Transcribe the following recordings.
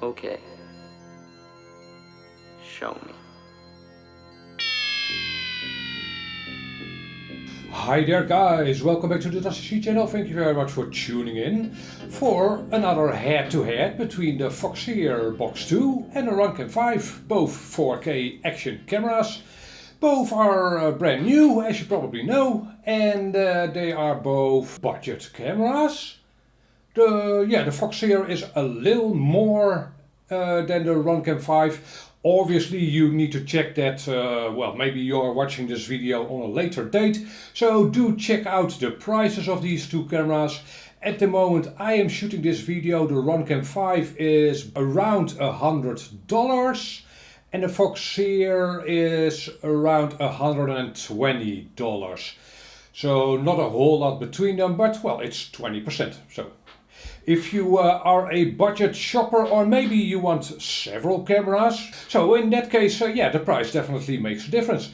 Okay. Show me. Hi there guys, welcome back to the ToolCraft channel. Thank you very much for tuning in for another head-to-head between the Foxeer Box2 and the Runcam 5, both 4K action cameras. Both are brand new, as you probably know, and they are both budget cameras. The Foxeer is a little more than the Runcam 5. Obviously you need to check that, well, maybe you're watching this video on a later date, so do check out the prices of these two cameras. At the moment I am shooting this video, the Runcam 5 is around $100 and the Foxeer is around $120. So not a whole lot between them, but well, it's 20%. So if you are a budget shopper, or maybe you want several cameras, so in that case, yeah, the price definitely makes a difference.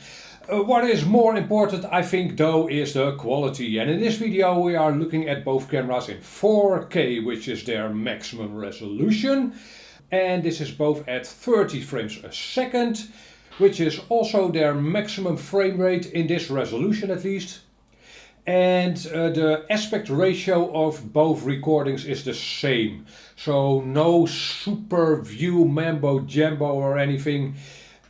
What is more important, I think, though, is the quality. And in this video we are looking at both cameras in 4K, which is their maximum resolution. And this is both at 30 frames a second, which is also their maximum frame rate in this resolution at least. And the aspect ratio of both recordings is the same. So no super view mambo jumbo or anything.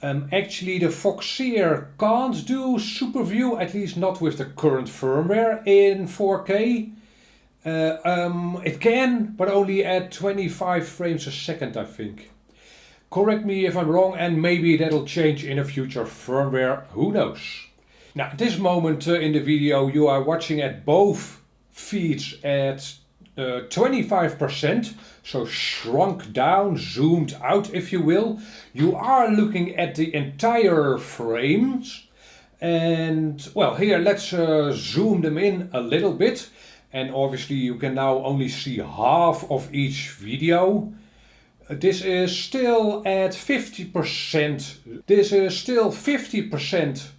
Actually the Foxeer can't do super view, at least not with the current firmware in 4K. It can, but only at 25 frames a second, I think. Correct me if I'm wrong, and maybe that'll change in a future firmware, who knows. Now at this moment in the video you are watching at both feeds at 25%, so shrunk down, zoomed out if you will. You are looking at the entire frames, and well, here let's zoom them in a little bit, and obviously you can now only see half of each video. This is still at 50%. This is still 50%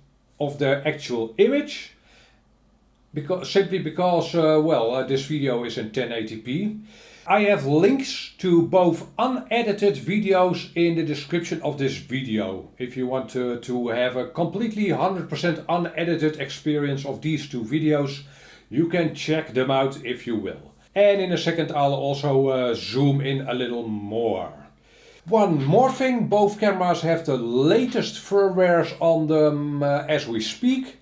of the actual image, simply because this video is in 1080p. I have links to both unedited videos in the description of this video. If you want to have a completely 100% unedited experience of these two videos, you can check them out if you will. And in a second I'll also zoom in a little more. One more thing, both cameras have the latest firmwares on them as we speak.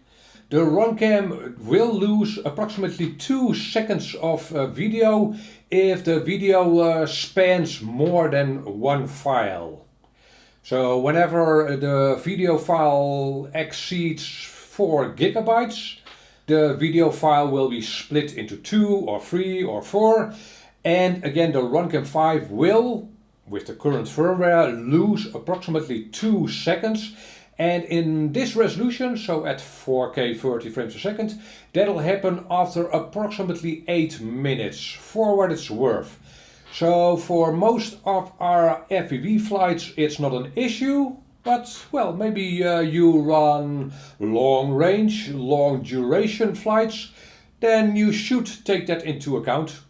The Runcam will lose approximately 2 seconds of video if the video spans more than one file. So whenever the video file exceeds 4 gigabytes, the video file will be split into 2 or 3 or 4. And again, the Runcam 5 will, with the current firmware, lose approximately 2 seconds. And in this resolution, so at 4K 30 frames a second, that'll happen after approximately 8 minutes, for what it's worth. So for most of our FPV flights it's not an issue, but well, maybe you run long range, long duration flights, then you should take that into account.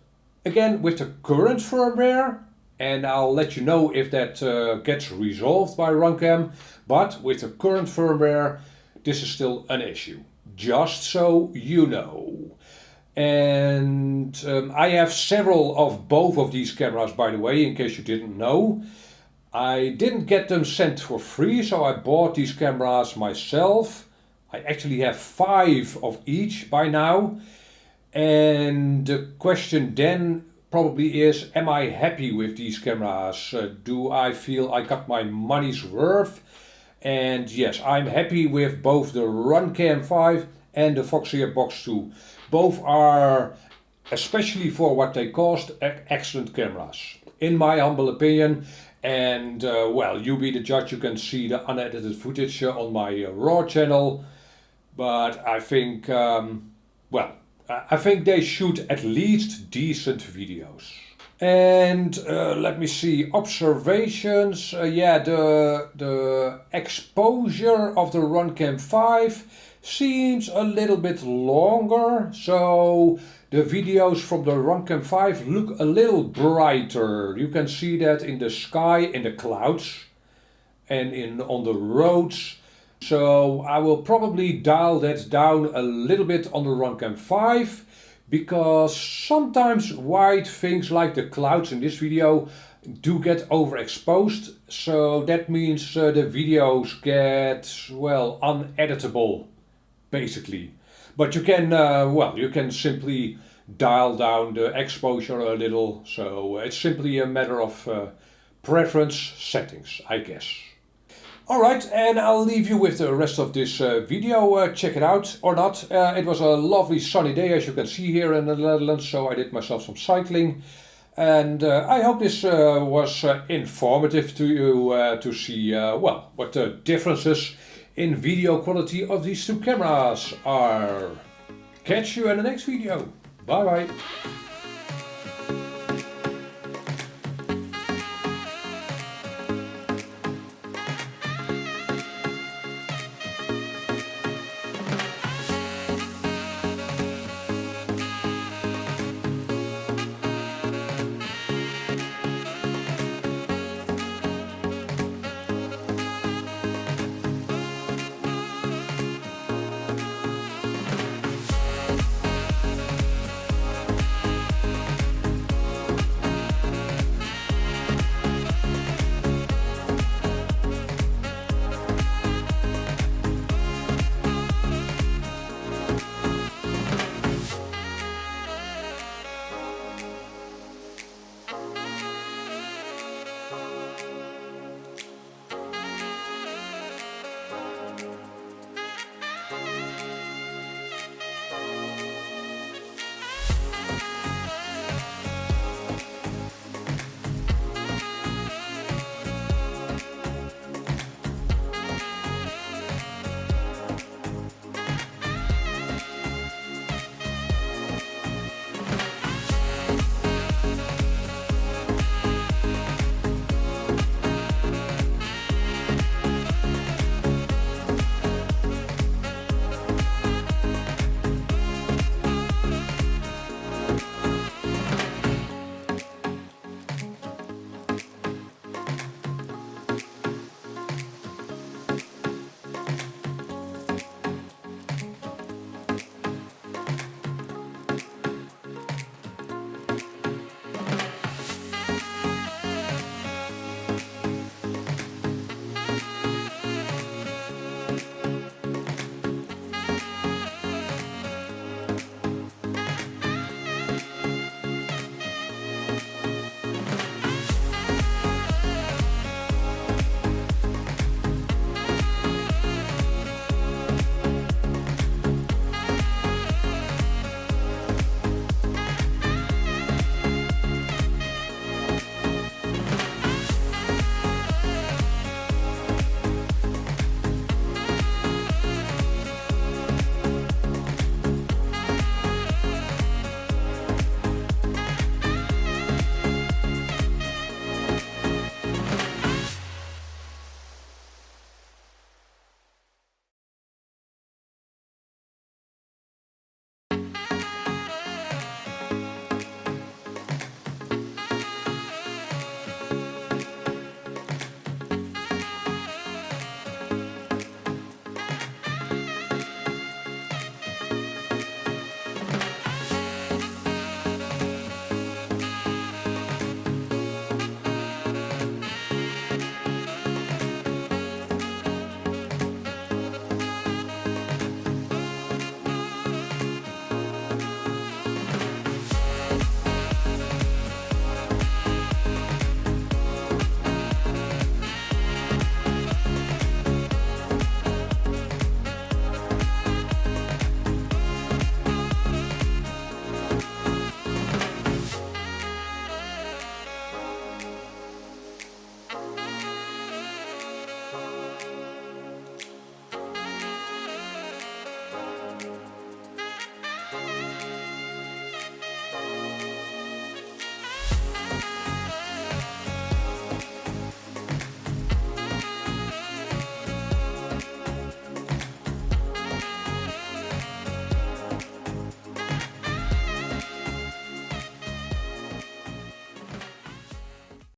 Again, with the current firmware, and I'll let you know if that gets resolved by Runcam, but with the current firmware this is still an issue, just so you know. And I have several of both of these cameras, by the way, in case you didn't know. I didn't get them sent for free, so I bought these cameras myself. I actually have 5 of each by now. And the question then probably is, am I happy with these cameras? Do I feel I got my money's worth? And yes, I'm happy with both the Runcam 5 and the Foxeer Box2. Both are, especially for what they cost, excellent cameras, in my humble opinion. And well, you be the judge. You can see the unedited footage on my Raw channel. But I think, I think they shoot at least decent videos. And let me see, observations. Yeah, the exposure of the Runcam 5 seems a little bit longer, so the videos from the Runcam 5 look a little brighter. You can see that in the sky, in the clouds, and on the roads. So I will probably dial that down a little bit on the Runcam 5, because sometimes white things like the clouds in this video do get overexposed. So that means the videos get, well, uneditable, basically. But you can, well, you can simply dial down the exposure a little. So it's simply a matter of preference settings, I guess. Alright, and I'll leave you with the rest of this video. Check it out or not. It was a lovely sunny day, as you can see here in the Netherlands, so I did myself some cycling. And I hope this was informative to you to see, well, what the differences in video quality of these two cameras are. Catch you in the next video. Bye bye.